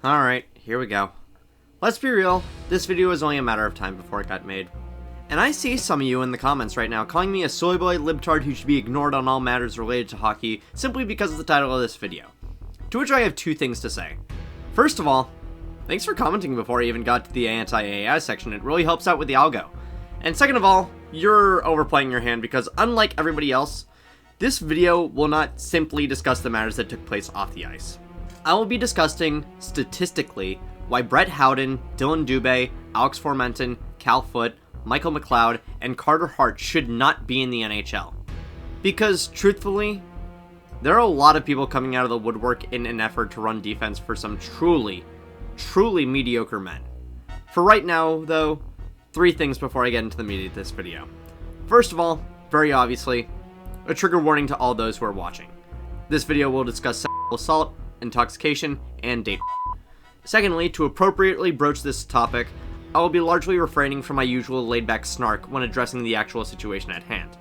Alright, here we go. Let's be real, this video was only a matter of time before it got made. And I see some of you in the comments right now calling me a soy boy libtard who should be ignored on all matters related to hockey simply because of the title of this video. To which I have two things to say. First of all, thanks for commenting before I even got to the anti-AI section, it really helps out with the algo. And second of all, you're overplaying your hand because unlike everybody else, this video will not simply discuss the matters that took place off the ice. I will be discussing, statistically, why Brett Howden, Dillon Dube, Alex Formenton, Callan Foote, Michael McLeod, and Carter Hart should not be in the NHL. Because, truthfully, there are a lot of people coming out of the woodwork in an effort to run defense for some truly mediocre men. For right now, though, three things before I get into the meat of this video. First of all, very obviously, a trigger warning to all those who are watching. This video will discuss sexual assault, intoxication, and date. Secondly, to appropriately broach this topic, I will be largely refraining from my usual laid-back snark when addressing the actual situation at hand.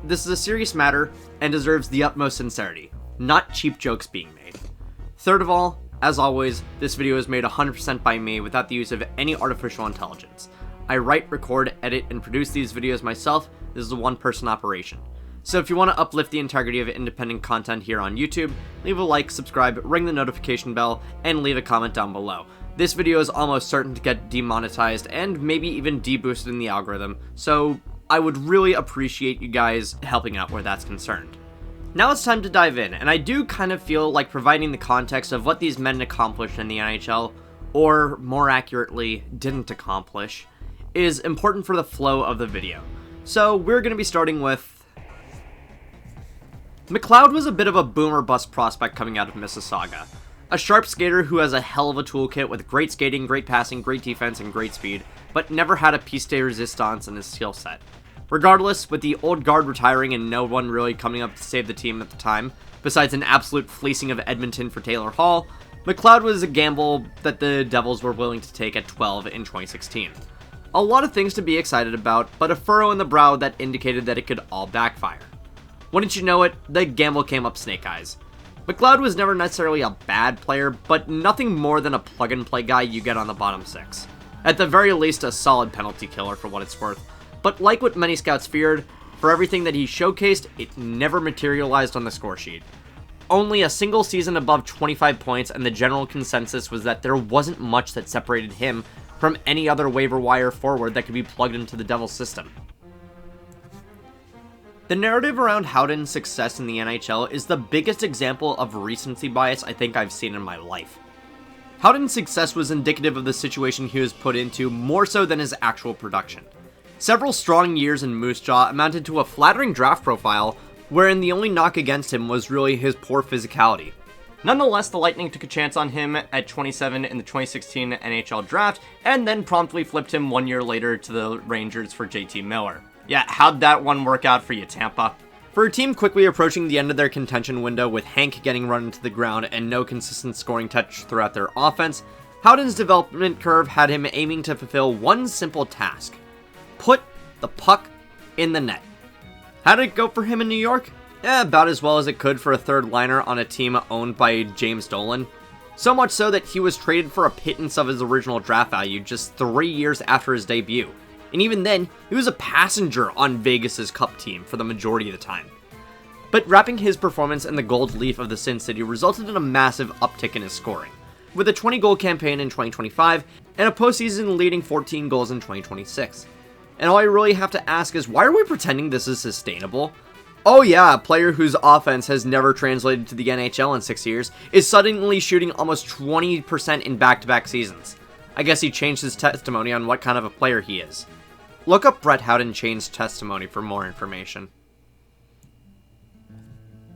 This is a serious matter and deserves the utmost sincerity, not cheap jokes being made. Third of all, as always, this video is made 100% by me without the use of any artificial intelligence. I write, record, edit, and produce these videos myself. This is a one-person operation. So if you want to uplift the integrity of independent content here on YouTube, leave a like, subscribe, ring the notification bell, and leave a comment down below. This video is almost certain to get demonetized and maybe even deboosted in the algorithm, so I would really appreciate you guys helping out where that's concerned. Now it's time to dive in, and I do kind of feel like providing the context of what these men accomplished in the NHL, or more accurately, didn't accomplish, is important for the flow of the video. So we're going to be starting with McLeod was a bit of a boomer bust prospect coming out of Mississauga. A sharp skater who has a hell of a toolkit with great skating, great passing, great defense, and great speed, but never had a piece de resistance in his skill set. Regardless, with the old guard retiring and no one really coming up to save the team at the time, besides an absolute fleecing of Edmonton for Taylor Hall, McLeod was a gamble that the Devils were willing to take at 12 in 2016. A lot of things to be excited about, but a furrow in the brow that indicated that it could all backfire. Wouldn't you know it, the gamble came up snake eyes. McLeod was never necessarily a bad player, but nothing more than a plug-and-play guy you get on the bottom six. At the very least, a solid penalty killer for what it's worth. But like what many scouts feared, for everything that he showcased, it never materialized on the score sheet. Only a single season above 25 points, and the general consensus was that there wasn't much that separated him from any other waiver wire forward that could be plugged into the Devils system. The narrative around Howden's success in the NHL is the biggest example of recency bias I think I've seen in my life. Howden's success was indicative of the situation he was put into more so than his actual production. Several strong years in Moose Jaw amounted to a flattering draft profile, wherein the only knock against him was really his poor physicality. Nonetheless, the Lightning took a chance on him at 27 in the 2016 NHL draft, and then promptly flipped him 1 year later to the Rangers for JT Miller. Yeah, how'd that one work out for you, Tampa? For a team quickly approaching the end of their contention window with Hank getting run into the ground and no consistent scoring touch throughout their offense, Howden's development curve had him aiming to fulfill one simple task: put the puck in the net. How did it go for him in New York? About as well as it could for a third liner on a team owned by James Dolan. So much so that he was traded for a pittance of his original draft value just 3 years after his debut. And even then, he was a passenger on Vegas's Cup team for the majority of the time. But wrapping his performance in the gold leaf of the Sin City resulted in a massive uptick in his scoring, with a 20-goal campaign in 2025 and a postseason leading 14 goals in 2026. And all I really have to ask is, why are we pretending this is sustainable? Oh yeah, a player whose offense has never translated to the NHL in 6 years is suddenly shooting almost 20% in back-to-back seasons. I guess he changed his testimony on what kind of a player he is. Look up Brett Howden changed testimony for more information.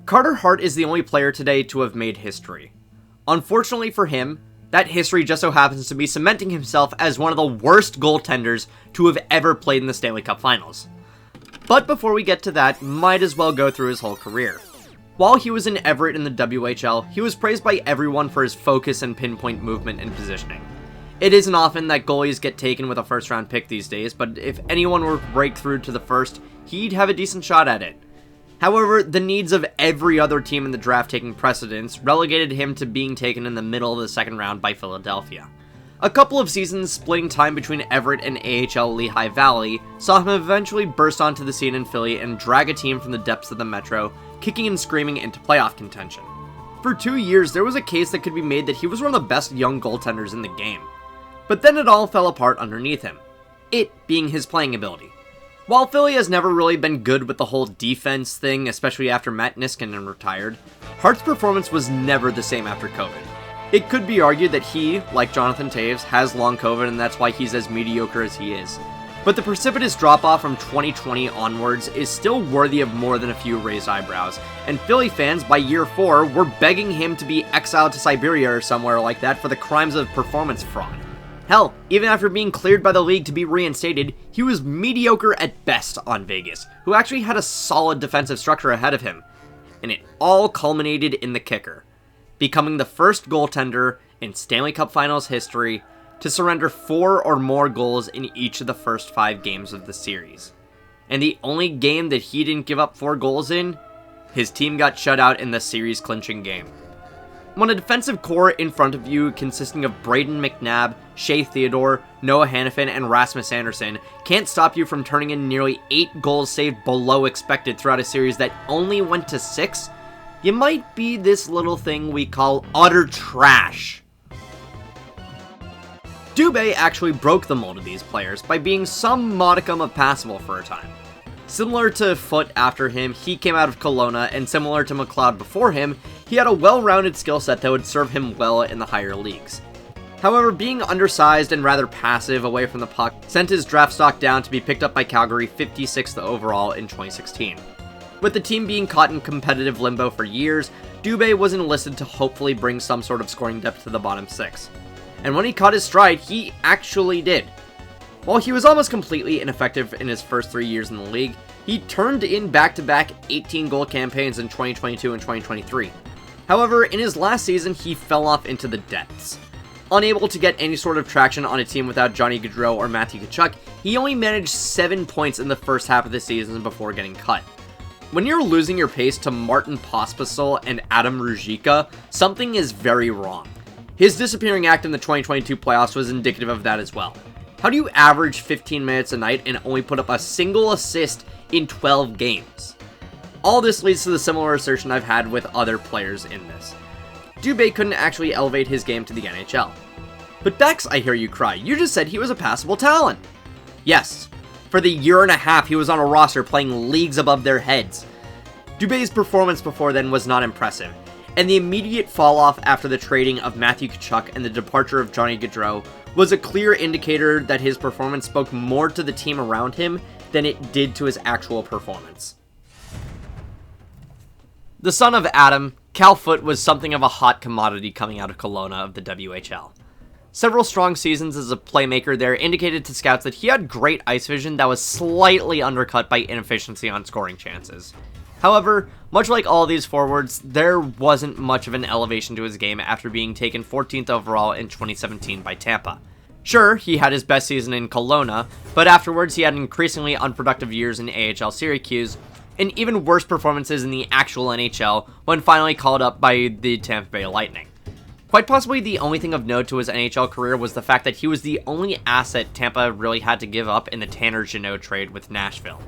Carter Hart is the only player today to have made history. Unfortunately for him, that history just so happens to be cementing himself as one of the worst goaltenders to have ever played in the Stanley Cup Finals. But before we get to that, might as well go through his whole career. While he was in Everett in the WHL, he was praised by everyone for his focus and pinpoint movement and positioning. It isn't often that goalies get taken with a first-round pick these days, but if anyone were to break through to the first, he'd have a decent shot at it. However, the needs of every other team in the draft taking precedence relegated him to being taken in the middle of the second round by Philadelphia. A couple of seasons splitting time between Everett and AHL Lehigh Valley saw him eventually burst onto the scene in Philly and drag a team from the depths of the Metro, kicking and screaming into playoff contention. For 2 years, there was a case that could be made that he was one of the best young goaltenders in the game. But then it all fell apart underneath him, it being his playing ability. While Philly has never really been good with the whole defense thing, especially after Matt Niskanen retired, Hart's performance was never the same after COVID. It could be argued that he, like Jonathan Toews, has long COVID and that's why he's as mediocre as he is. But the precipitous drop-off from 2020 onwards is still worthy of more than a few raised eyebrows, and Philly fans by year 4 were begging him to be exiled to Siberia or somewhere like that for the crimes of performance fraud. Hell, even after being cleared by the league to be reinstated, he was mediocre at best on Vegas, who actually had a solid defensive structure ahead of him. And it all culminated in the kicker, becoming the first goaltender in Stanley Cup Finals history to surrender 4 or more goals in each of the first 5 games of the series. And the only game that he didn't give up 4 goals in, his team got shut out in the series clinching game. When a defensive core in front of you consisting of Braden McNabb, Shea Theodore, Noah Hannafin, and Rasmus Andersson can't stop you from turning in nearly 8 goals saved below expected throughout a series that only went to 6, you might be this little thing we call utter trash. Dube actually broke the mold of these players by being some modicum of passable for a time. Similar to Foote after him, he came out of Kelowna, and similar to McLeod before him, he had a well-rounded skill set that would serve him well in the higher leagues. However, being undersized and rather passive away from the puck sent his draft stock down to be picked up by Calgary 56th overall in 2016. With the team being caught in competitive limbo for years, Dube was enlisted to hopefully bring some sort of scoring depth to the bottom 6. And when he caught his stride, he actually did. While he was almost completely ineffective in his first 3 years in the league, he turned in back-to-back 18-goal campaigns in 2022 and 2023. However, in his last season, he fell off into the depths. Unable to get any sort of traction on a team without Johnny Gaudreau or Matthew Tkachuk, he only managed 7 points in the first half of the season before getting cut. When you're losing your pace to Martin Pospisil and Adam Ruzicka, something is very wrong. His disappearing act in the 2022 playoffs was indicative of that as well. How do you average 15 minutes a night and only put up a single assist in 12 games? All this leads to the similar assertion I've had with other players in this. Dube couldn't actually elevate his game to the NHL. But Bex, I hear you cry, you just said he was a passable talent. Yes, for the year and a half he was on a roster playing leagues above their heads. Dube's performance before then was not impressive, and the immediate fall-off after the trading of Matthew Tkachuk and the departure of Johnny Gaudreau was a clear indicator that his performance spoke more to the team around him than it did to his actual performance. The son of Adam, Cal Foote was something of a hot commodity coming out of Kelowna of the WHL. Several strong seasons as a playmaker there indicated to scouts that he had great ice vision that was slightly undercut by inefficiency on scoring chances. However, much like all these forwards, there wasn't much of an elevation to his game after being taken 14th overall in 2017 by Tampa. Sure, he had his best season in Kelowna, but afterwards he had increasingly unproductive years in AHL Syracuse, and even worse performances in the actual NHL when finally called up by the Tampa Bay Lightning. Quite possibly the only thing of note to his NHL career was the fact that he was the only asset Tampa really had to give up in the Tanner Jeannot trade with Nashville.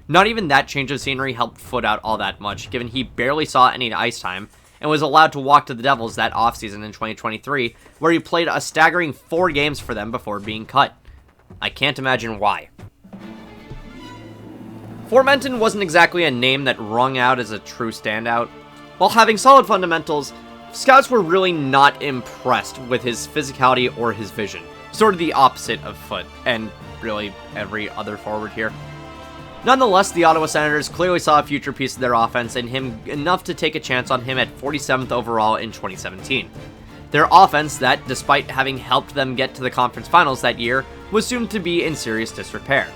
Not even that change of scenery helped Foote out all that much, given he barely saw any ice time, and was allowed to walk to the Devils that offseason in 2023, where he played a staggering 4 games for them before being cut. I can't imagine why. Formenton wasn't exactly a name that rung out as a true standout. While having solid fundamentals, scouts were really not impressed with his physicality or his vision. Sort of the opposite of Foote, and really every other forward here. Nonetheless, the Ottawa Senators clearly saw a future piece of their offense in him enough to take a chance on him at 47th overall in 2017. Their offense that, despite having helped them get to the conference finals that year, was soon to be in serious disrepair.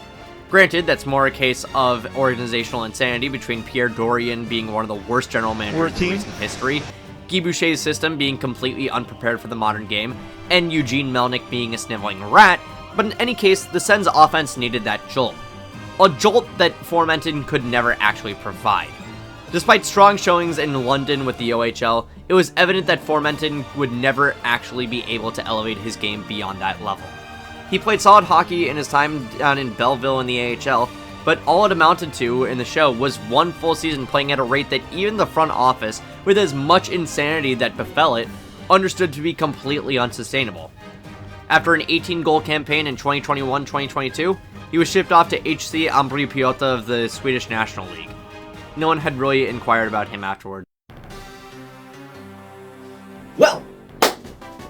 Granted, that's more a case of organizational insanity between Pierre Dorion being one of the worst general managers in recent history, Guy Boucher's system being completely unprepared for the modern game, and Eugene Melnyk being a sniveling rat, but in any case, the Sens offense needed that jolt. A jolt that Formenton could never actually provide. Despite strong showings in London with the OHL, it was evident that Formenton would never actually be able to elevate his game beyond that level. He played solid hockey in his time down in Belleville in the AHL, but all it amounted to in the show was one full season playing at a rate that even the front office, with as much insanity that befell it, understood to be completely unsustainable. After an 18-goal campaign in 2021-2022, he was shipped off to HC Ambripiotta of the Swedish National League. No one had really inquired about him afterward. Well,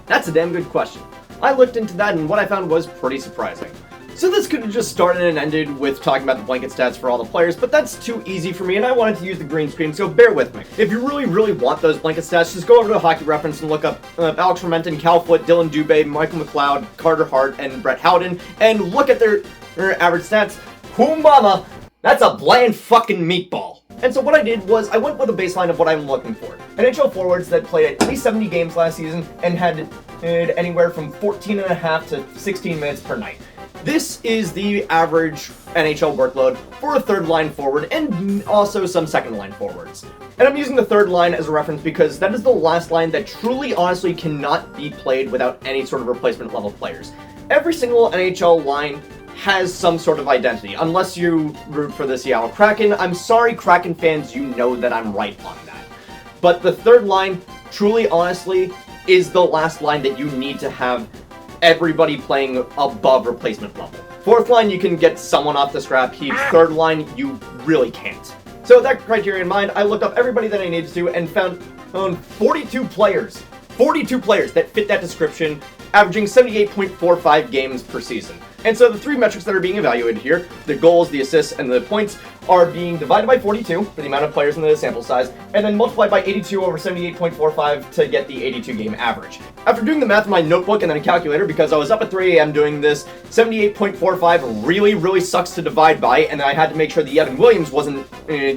that's a damn good question. I looked into that and what I found was pretty surprising. So this could have just started and ended with talking about the blanket stats for all the players, but that's too easy for me and I wanted to use the green screen, so bear with me. If you really want those blanket stats, just go over to Hockey Reference and look up Alex Formenton, Callan Foote, Dillon Dube, Michael McLeod, Carter Hart, and Brett Howden, and look at their average stats. Mama, that's a bland fucking meatball. And so what I did was I went with a baseline of what I'm looking for. NHL forwards that played at least 70 games last season and had anywhere from 14.5 to 16 minutes per night. This is the average NHL workload for a third line forward and also some second line forwards. And I'm using the third line as a reference because that is the last line that truly honestly cannot be played without any sort of replacement level players. Every single NHL line has some sort of identity, unless you root for the Seattle Kraken. I'm sorry, Kraken fans, you know that I'm right on that. But the third line, truly honestly, is the last line that you need to have everybody playing above replacement level. Fourth line, you can get someone off the scrap heap. Third line, you really can't. So with that criteria in mind, I looked up everybody that I needed to and found 42 players that fit that description, averaging 78.45 games per season. And so the three metrics that are being evaluated here, the goals, the assists, and the points, are being divided by 42 for the amount of players in the sample size, and then multiplied by 82 over 78.45 to get the 82 game average. After doing the math in my notebook and then a calculator, because I was up at 3 a.m. doing this, 78.45 really sucks to divide by, and I had to make sure the Evan Williams wasn't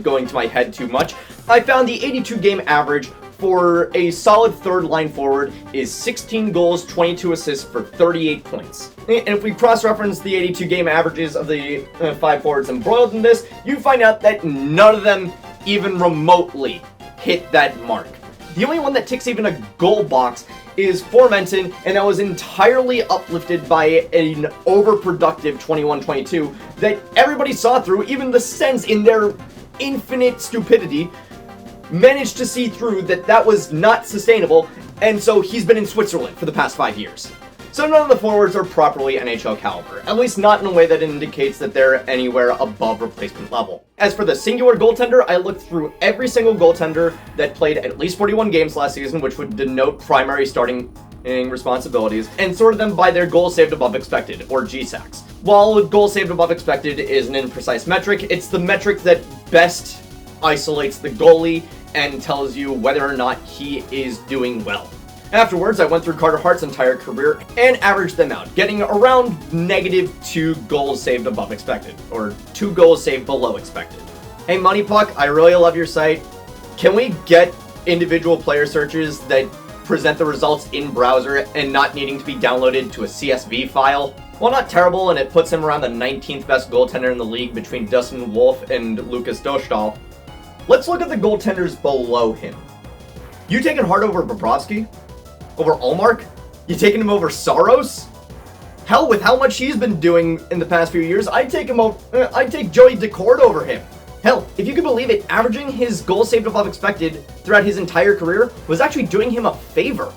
going to my head too much. I found the 82 game average for a solid third line forward is 16 goals, 22 assists for 38 points. And if we cross-reference the 82 game averages of the 5 forwards embroiled in this, you find out that none of them even remotely hit that mark. The only one that ticks even a goal box is Formenton, and that was entirely uplifted by an overproductive 21-22 that everybody saw through, even the Sens in their infinite stupidity managed to see through that was not sustainable, and so he's been in Switzerland for the past 5 years. So none of the forwards are properly NHL caliber, at least not in a way that indicates that they're anywhere above replacement level. As for the singular goaltender, I looked through every single goaltender that played at least 41 games last season, which would denote primary starting responsibilities, and sorted them by their goals saved above expected, or GSACs. While goals saved above expected is an imprecise metric, it's the metric that best isolates the goalie and tells you whether or not he is doing well. Afterwards, I went through Carter Hart's entire career and averaged them out, getting around -2 goals saved above expected, or 2 goals saved below expected. Hey Money Puck, I really love your site. Can we get individual player searches that present the results in browser and not needing to be downloaded to a CSV file? Well, not terrible, and it puts him around the 19th best goaltender in the league between Dustin Wolf and Lucas Dostal. Let's look at the goaltenders below him. You taking Hart over Bobrovsky? Over Ullmark? You taking him over Saros? Hell, with how much he's been doing in the past few years, I'd take Joey Decord over him. Hell, if you could believe it, averaging his goals saved above expected throughout his entire career was actually doing him a favor.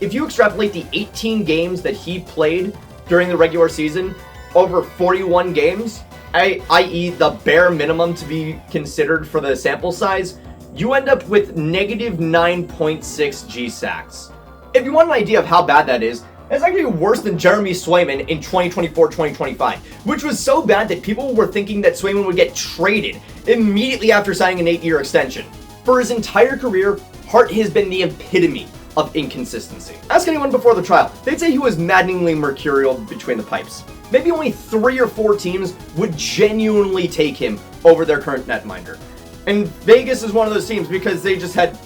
If you extrapolate the 18 games that he played during the regular season over 41 games, i.e. the bare minimum to be considered for the sample size, you end up with -9.6 GSACs. If you want an idea of how bad that is, it's actually worse than Jeremy Swayman in 2024-2025, which was so bad that people were thinking that Swayman would get traded immediately after signing an 8-year extension. For his entire career, Hart has been the epitome of inconsistency. Ask anyone before the trial, they'd say he was maddeningly mercurial between the pipes. Maybe only 3 or 4 teams would genuinely take him over their current netminder. And Vegas is one of those teams because they just had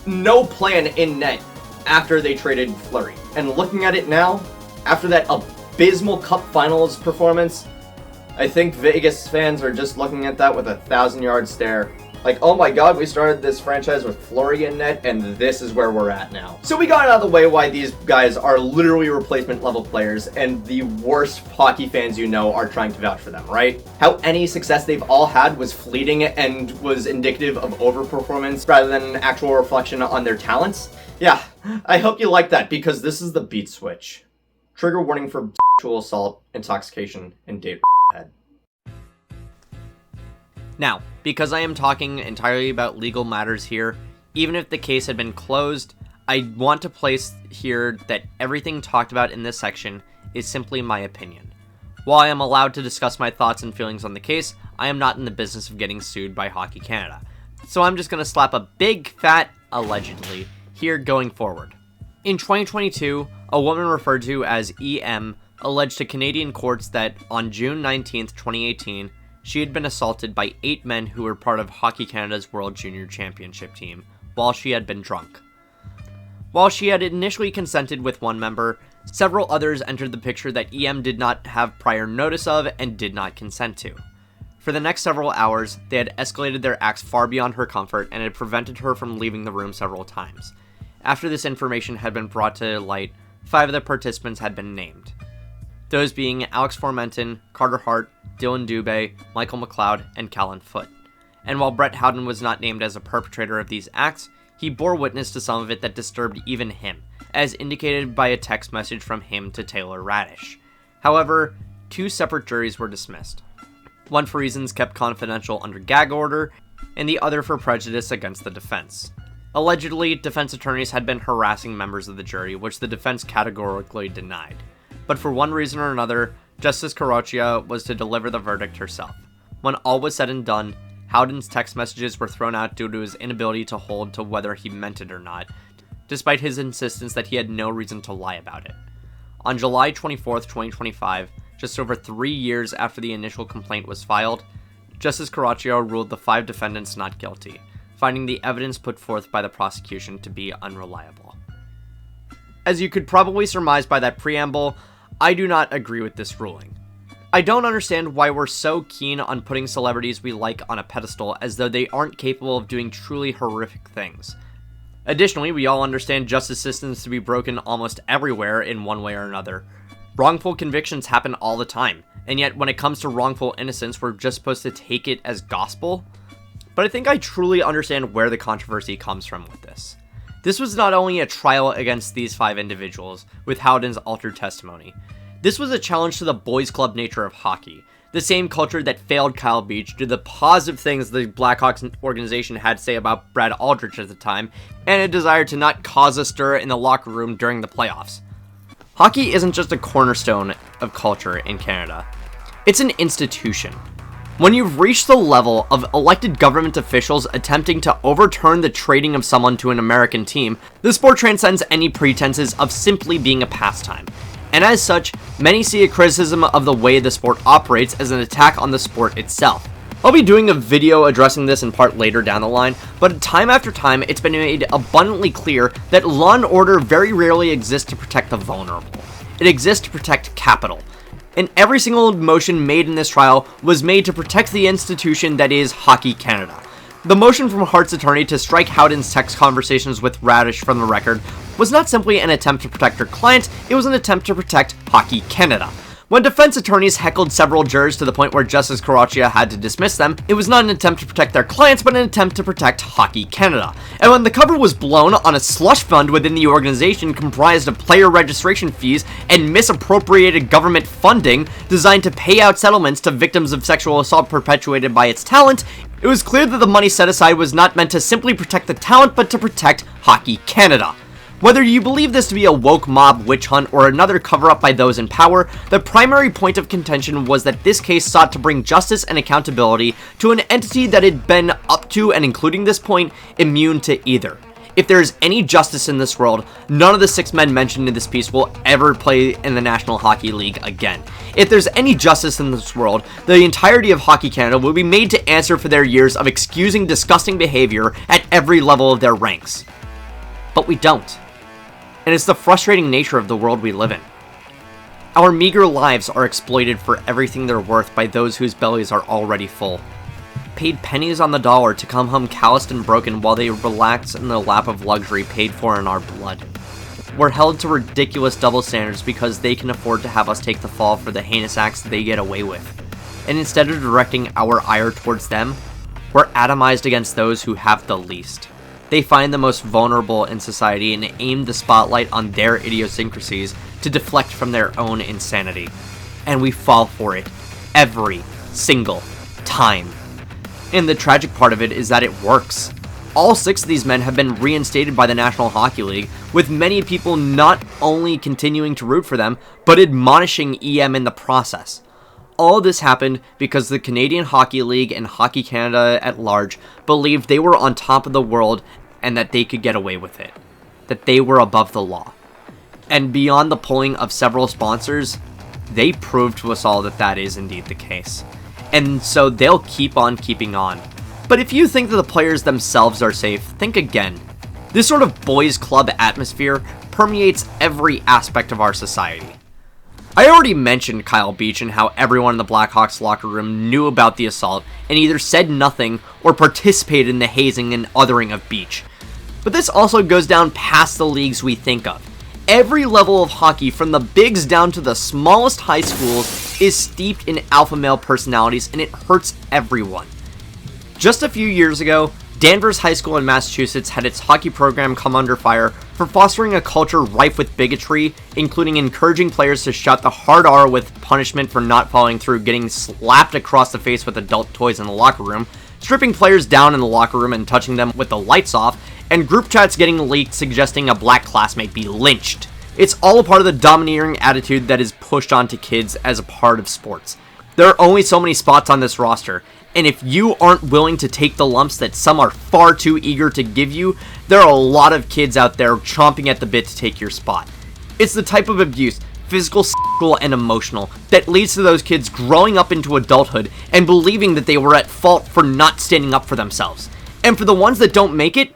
no plan in net after they traded Fleury. And looking at it now, after that abysmal Cup Finals performance, I think Vegas fans are just looking at that with a 1,000-yard stare. Like, oh my god, we started this franchise with Fleury in net, and this is where we're at now. So we got out of the way why these guys are literally replacement level players, and the worst hockey fans you know are trying to vouch for them, right? How any success they've all had was fleeting and was indicative of overperformance rather than an actual reflection on their talents. Yeah, I hope you like that, because this is the beat switch. Trigger warning for sexual assault, intoxication, and date head. Now, because I am talking entirely about legal matters here, even if the case had been closed, I want to place here that everything talked about in this section is simply my opinion. While I am allowed to discuss my thoughts and feelings on the case, I am not in the business of getting sued by Hockey Canada. So I'm just going to slap a big fat allegedly here going forward. In 2022, a woman referred to as EM alleged to Canadian courts that on June 19th, 2018, she had been assaulted by 8 men who were part of Hockey Canada's World Junior Championship team while she had been drunk. While she had initially consented with one member, several others entered the picture that EM did not have prior notice of and did not consent to. For the next several hours, they had escalated their acts far beyond her comfort and had prevented her from leaving the room several times. After this information had been brought to light, 5 of the participants had been named. Those being Alex Formenton, Carter Hart, Dillon Dube, Michael McLeod, and Callan Foote. And while Brett Howden was not named as a perpetrator of these acts, he bore witness to some of it that disturbed even him, as indicated by a text message from him to Taylor Radish. However, 2 separate juries were dismissed. One for reasons kept confidential under gag order, and the other for prejudice against the defense. Allegedly, defense attorneys had been harassing members of the jury, which the defense categorically denied. But for one reason or another, Justice Caroccia was to deliver the verdict herself. When all was said and done, Howden's text messages were thrown out due to his inability to hold to whether he meant it or not, despite his insistence that he had no reason to lie about it. On July 24th, 2025, just over 3 years after the initial complaint was filed, Justice Caroccia ruled the 5 defendants not guilty, finding the evidence put forth by the prosecution to be unreliable. As you could probably surmise by that preamble, I do not agree with this ruling. I don't understand why we're so keen on putting celebrities we like on a pedestal as though they aren't capable of doing truly horrific things. Additionally, we all understand justice systems to be broken almost everywhere in one way or another. Wrongful convictions happen all the time, and yet when it comes to wrongful innocence, we're just supposed to take it as gospel? But I think I truly understand where the controversy comes from with this. This was not only a trial against these 5 individuals, with Howden's altered testimony. This was a challenge to the boys' club nature of hockey, the same culture that failed Kyle Beach due to the positive things the Blackhawks organization had to say about Brad Aldrich at the time, and a desire to not cause a stir in the locker room during the playoffs. Hockey isn't just a cornerstone of culture in Canada. It's an institution. When you've reached the level of elected government officials attempting to overturn the trading of someone to an American team, the sport transcends any pretenses of simply being a pastime. And as such, many see a criticism of the way the sport operates as an attack on the sport itself. I'll be doing a video addressing this in part later down the line, but time after time it's been made abundantly clear that law and order very rarely exists to protect the vulnerable. It exists to protect capital. And every single motion made in this trial was made to protect the institution that is Hockey Canada. The motion from Hart's attorney to strike Howden's text conversations with Radish from the record was not simply an attempt to protect her client, it was an attempt to protect Hockey Canada. When defense attorneys heckled several jurors to the point where Justice Caroccia had to dismiss them, it was not an attempt to protect their clients, but an attempt to protect Hockey Canada. And when the cover was blown on a slush fund within the organization comprised of player registration fees and misappropriated government funding designed to pay out settlements to victims of sexual assault perpetuated by its talent, it was clear that the money set aside was not meant to simply protect the talent, but to protect Hockey Canada. Whether you believe this to be a woke mob witch hunt or another cover-up by those in power, the primary point of contention was that this case sought to bring justice and accountability to an entity that had been up to, and including this point, immune to either. If there is any justice in this world, none of the 6 men mentioned in this piece will ever play in the National Hockey League again. If there's any justice in this world, the entirety of Hockey Canada will be made to answer for their years of excusing disgusting behavior at every level of their ranks. But we don't. And it's the frustrating nature of the world we live in. Our meager lives are exploited for everything they're worth by those whose bellies are already full. paid pennies on the dollar to come home calloused and broken while they relax in the lap of luxury paid for in our blood. We're held to ridiculous double standards because they can afford to have us take the fall for the heinous acts they get away with. And instead of directing our ire towards them, we're atomized against those who have the least. They find the most vulnerable in society and aim the spotlight on their idiosyncrasies to deflect from their own insanity. And we fall for it every single time. And the tragic part of it is that it works. All 6 of these men have been reinstated by the National Hockey League, with many people not only continuing to root for them, but admonishing EM in the process. All this happened because the Canadian Hockey League and Hockey Canada at large believed they were on top of the world and that they could get away with it. That they were above the law. And beyond the pulling of several sponsors, they proved to us all that that is indeed the case. And so they'll keep on keeping on. But if you think that the players themselves are safe, think again. This sort of boys club atmosphere permeates every aspect of our society. I already mentioned Kyle Beach and how everyone in the Blackhawks locker room knew about the assault and either said nothing or participated in the hazing and othering of Beach. But this also goes down past the leagues we think of. Every level of hockey, from the bigs down to the smallest high schools, is steeped in alpha male personalities, and it hurts everyone. Just a few years ago, Danvers High School in Massachusetts had its hockey program come under fire for fostering a culture rife with bigotry, including encouraging players to shout the hard R with punishment for not following through, getting slapped across the face with adult toys in the locker room, stripping players down in the locker room and touching them with the lights off, and group chats getting leaked suggesting a black classmate be lynched. It's all a part of the domineering attitude that is pushed onto kids as a part of sports. There are only so many spots on this roster, and if you aren't willing to take the lumps that some are far too eager to give you, there are a lot of kids out there chomping at the bit to take your spot. It's the type of abuse, physical, sexual, and emotional, that leads to those kids growing up into adulthood and believing that they were at fault for not standing up for themselves. And for the ones that don't make it,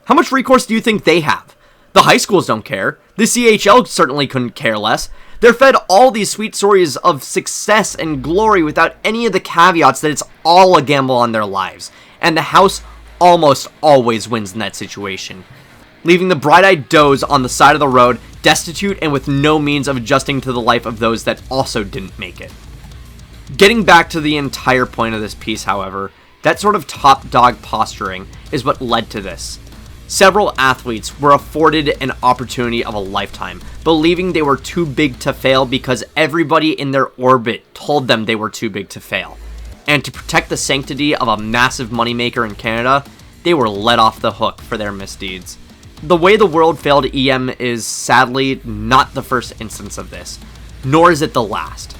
how much recourse do you think they have? The high schools don't care. The CHL certainly couldn't care less. They're fed all these sweet stories of success and glory without any of the caveats that it's all a gamble on their lives. And the house almost always wins in that situation, leaving the bright-eyed does on the side of the road, destitute and with no means of adjusting to the life of those that also didn't make it. Getting back to the entire point of this piece, however, that sort of top-dog posturing is what led to this. Several athletes were afforded an opportunity of a lifetime, believing they were too big to fail because everybody in their orbit told them they were too big to fail. And to protect the sanctity of a massive moneymaker in Canada, they were let off the hook for their misdeeds. The way the world failed EM is sadly not the first instance of this, nor is it the last.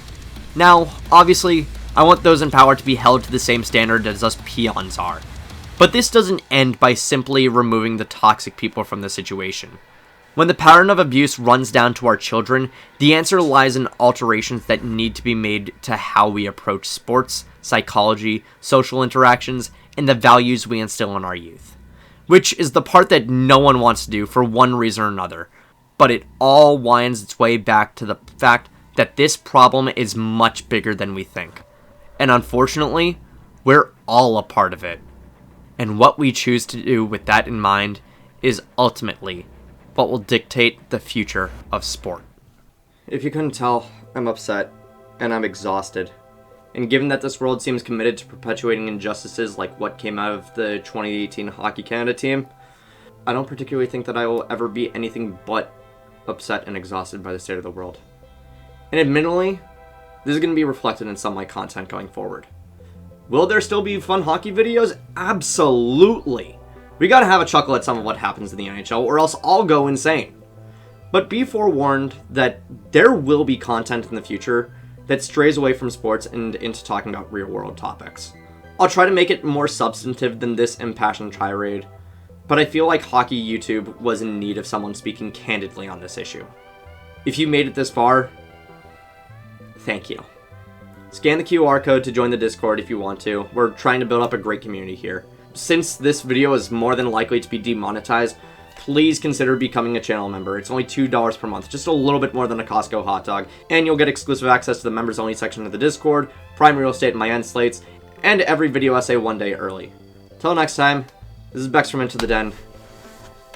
Now, obviously, I want those in power to be held to the same standard as us peons are. But this doesn't end by simply removing the toxic people from the situation. When the pattern of abuse runs down to our children, the answer lies in alterations that need to be made to how we approach sports, psychology, social interactions, and the values we instill in our youth. Which is the part that no one wants to do for one reason or another. But it all winds its way back to the fact that this problem is much bigger than we think. And unfortunately, we're all a part of it. And what we choose to do with that in mind is ultimately what will dictate the future of sport. If you couldn't tell, I'm upset, and I'm exhausted. And given that this world seems committed to perpetuating injustices like what came out of the 2018 Hockey Canada team, I don't particularly think that I will ever be anything but upset and exhausted by the state of the world. And admittedly, this is going to be reflected in some of my content going forward. Will there still be fun hockey videos? Absolutely. We gotta have a chuckle at some of what happens in the NHL, or else I'll go insane. But be forewarned that there will be content in the future that strays away from sports and into talking about real-world topics. I'll try to make it more substantive than this impassioned tirade, but I feel like Hockey YouTube was in need of someone speaking candidly on this issue. If you made it this far, thank you. Scan the QR code to join the Discord if you want to. We're trying to build up a great community here. Since this video is more than likely to be demonetized, please consider becoming a channel member. It's only $2 per month, just a little bit more than a Costco hot dog, and you'll get exclusive access to the members only section of the Discord, prime real estate in my end slates, and every video essay one day early. Till next time, this is Bex from Into the Den,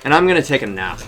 and I'm gonna take a nap.